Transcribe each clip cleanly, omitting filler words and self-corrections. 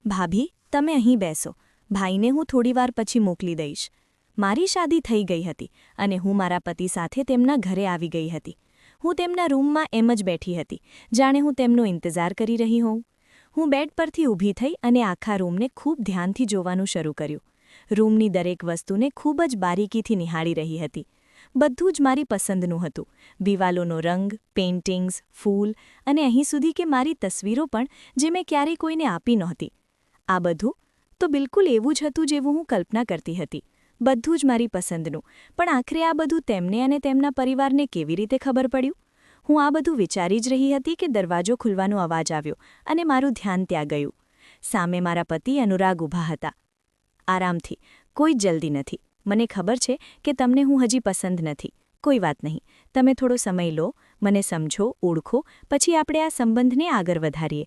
ભાભી, તમે અહીં બેસો. ભાઈને હું થોડીવાર પછી મોકલી દઈશ. મારી શાદી થઈ ગઈ હતી અને હું મારા પતિ સાથે તેમના ઘરે આવી ગઈ હતી. હું તેમના રૂમમાં એમ જ બેઠી હતી, જાણે હું તેમનો ઇંતજાર કરી રહી હોઉં. હું બેડ પરથી ઊભી થઈ અને આખા રૂમને ખૂબ ધ્યાનથી જોવાનું શરૂ કર્યું. રૂમની દરેક વસ્તુને ખૂબ જ બારીકીથી નિહાળી રહી હતી. બધું જ મારી પસંદનું હતું. દિવાલોનો રંગ, પેઇન્ટિંગ્સ, ફૂલ અને અહીં સુધી કે મારી તસવીરો પણ જે મેં ક્યારેય કોઈને આપી નહોતી. આ બધું તો બિલકુલ એવું જ હતું જેવું હું કલ્પના કરતી હતી. બધું જ મારી પસંદનું, પણ આખરે આ બધું તેમને અને તેમના પરિવારને કેવી રીતે ખબર પડ્યું? હું આ બધું વિચારી જ રહી હતી કે દરવાજો ખુલવાનો અવાજ આવ્યો અને મારું ધ્યાન ત્યાં ગયું. સામે મારા પતિ અનુરાગ ઊભા હતા. આરામથી, કોઈ જ જલ્દી નથી. મને ખબર છે કે તમને હું હજી પસંદ નથી. કોઈ વાત નહીં, તમે થોડો સમય લો, મને સમજો, ઓળખો, પછી આપણે આ સંબંધને આગળ વધારીએ.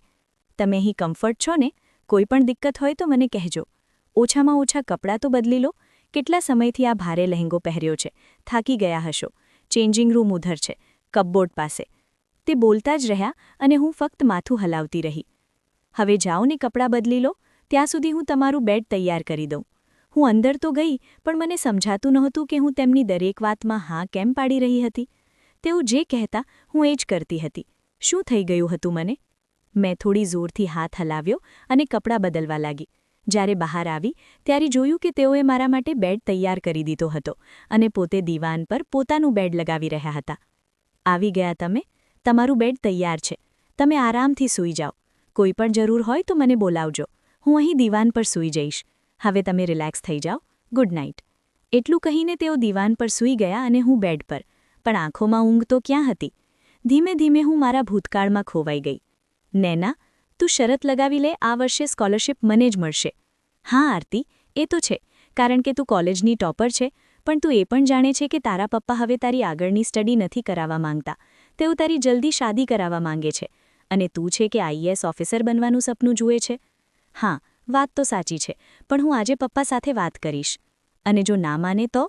તમે અહીં કમ્ફર્ટ છો ને? કોઈ પણ દિક્કત હોય તો મને કહેજો. ઓછામાં ઓછા કપડાં તો બદલી લો. કેટલા સમયથી આ ભારે લહેંગો પહેર્યો છે, થાકી ગયા હશો. ચેન્જિંગ રૂમ ઉધર છે, કપબોર્ડ પાસે. તે બોલતા જ રહ્યા અને હું ફક્ત માથું હલાવતી રહી. હવે જાઓ ને કપડાં બદલી લો, ત્યાં સુધી હું તમારું બેડ તૈયાર કરી દઉં. હું અંદર તો ગઈ, પણ મને સમજાતું નહોતું કે હું તેમની દરેક વાતમાં હા કેમ પાડી રહી હતી. તેઓ જે કહેતા હું એ જ કરતી હતી. શું થઈ ગયું હતું મને? મેં થોડી જોરથી હાથ હલાવ્યો અને કપડાં બદલવા લાગી. જ્યારે બહાર આવી ત્યારે જોયું કે તેઓએ મારા માટે બેડ તૈયાર કરી દીધો હતો અને પોતે દીવાન પર પોતાનું બેડ લગાવી રહ્યા હતા. આવી ગયા તમે? તમારું બેડ તૈયાર છે. તમે આરામથી સૂઈ જાઓ. કોઈ પણ જરૂર હોય તો મને બોલાવજો. હું અહીં દીવાન પર સૂઈ જઈશ. હવે તમે રિલેક્સ થઈ જાઓ. Good night. એટલું કહીને તેઓ દીવાન પર સૂઈ ગયા અને હું બેડ પર. પણ આંખોમાં ઊંઘ તો ક્યાં હતી? ધીમે ધીમે હું મારા ભૂતકાળમાં ખોવાઈ ગઈ. નૈના, તું શરત લગાવી લે, આ વર્ષે સ્કોલરશિપ મને જ મળશે. હા આરતી, એ તો છે, કારણ કે તું કોલેજની ટોપર છે, પણ તું એ પણ જાણે છે કે તારા પપ્પા હવે તારી આગળની સ્ટડી નથી કરાવવા માંગતા. તેઓ તારી જલ્દી શાદી કરાવવા માંગે છે. અને તું છે કે આઈએએસ ઓફિસર બનવાનું સપનું જુએ છે. હા, વાત તો સાચી છે, પણ હું આજે પપ્પા સાથે વાત કરીશ. અને જો ના માને તો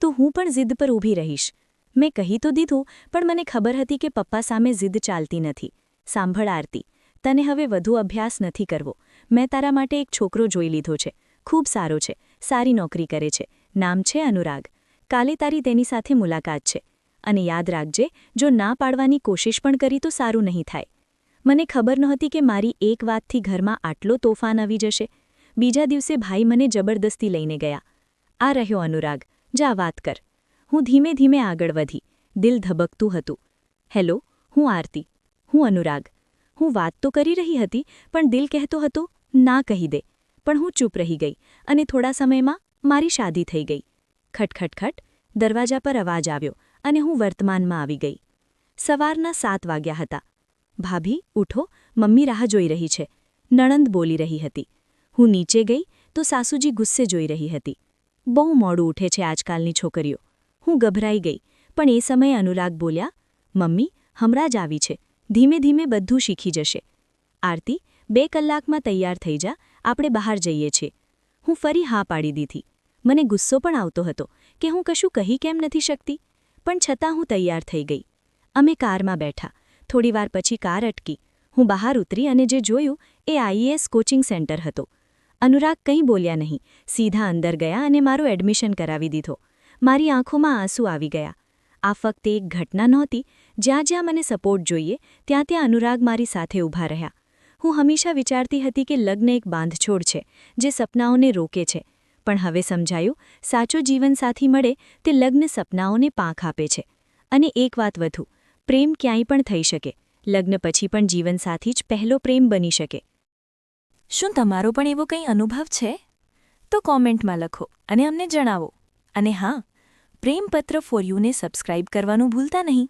હું પણ જિદ્દ પર ઊભી રહીશ. મેં કહી તો દીધું, પણ મને ખબર હતી કે પપ્પા સામે જિદ્દ ચાલતી નથી. સાંભળ આરતી, તને હવે વધુ અભ્યાસ નથી કરવો. મેં તારા માટે એક છોકરો જોઈ લીધો છે. ખૂબ સારો છે, સારી નોકરી કરે છે. નામ છે અનુરાગ. કાલે તારી તેની સાથે મુલાકાત છે. અને યાદ રાખજે, જો ના પાડવાની કોશિશ પણ કરી તો સારું નહીં થાય. મને ખબર નહોતી કે મારી એક વાતથી ઘરમાં આટલો તોફાન આવી જશે. બીજા દિવસે ભાઈ મને જબરદસ્તી લઈને ગયા. આ રહ્યો અનુરાગ, જા વાત કર. હું ધીમે ધીમે આગળ વધી. દિલ ધબકતું હતું. હેલો, હું આરતી. હું અનુરાગ. હું વાત તો કરી રહી હતી, પણ દિલ કહેતો હતો ના કહી દે. પણ હું ચૂપ રહી ગઈ અને થોડા સમયમાં મારી શાદી થઈ ગઈ. ખટખટખટ, દરવાજા પર અવાજ આવ્યો અને હું વર્તમાનમાં આવી ગઈ. સવારના 7 વાગ્યા હતા. ભાભી, ઉઠો, મમ્મી રાહ જોઈ રહી છે. નણંદ બોલી રહી હતી. હું નીચે ગઈ તો સાસુજી ગુસ્સે જોઈ રહી હતી. બહુ મોડું ઉઠે છે આજકાલની છોકરીઓ. હું ગભરાઈ ગઈ, પણ એ સમયે અનુરાગ બોલ્યા, મમ્મી, હમણાં જ આવી છે. ધીમે ધીમે બધું શીખી જશે. આરતી, 2 કલાકમાં તૈયાર થઈ જા, આપણે બહાર જઈએ છીએ. હું ફરી હા પાડી દીધી. મને ગુસ્સો પણ આવતો હતો કે હું કશું કહી કેમ નથી શકતી, પણ છતાં હું તૈયાર થઈ ગઈ. અમે કારમાં બેઠા. થોડીવાર પછી કાર અટકી. હું બહાર ઉતરી અને જે જોયું એ આઈએએસ કોચિંગ સેન્ટર હતો. અનુરાગ કંઈ બોલ્યા નહીં, સીધા અંદર ગયા અને મારું એડમિશન કરાવી દીધો. મારી આંખોમાં આંસુ આવી ગયા. આ ફક્ત એક ઘટના નહોતી. જ્યાં જ્યાં મને સપોર્ટ જોઈએ, ત્યાં ત્યાં અનુરાગ મારી સાથે ઊભા રહ્યા. હું હંમેશા વિચારતી હતી કે લગ્ન એક બાંધછોડ છે, જે સપનાઓને રોકે છે. પણ હવે સમજાયું, સાચો જીવનસાથી મળે તે લગ્ન સપનાઓને પાંખ આપે છે. અને એક વાત વધુ, પ્રેમ ક્યાંય પણ થઈ શકે. લગ્ન પછી પણ જીવનસાથી જ પહેલો પ્રેમ બની શકે. શું તમારો પણ એવો કંઈ અનુભવ છે? તો કોમેન્ટમાં લખો અને અમને જણાવો. અને હા, પ્રેમપત્ર ફોર યુને સબસ્ક્રાઇબ કરવાનું ભૂલતા નહીં.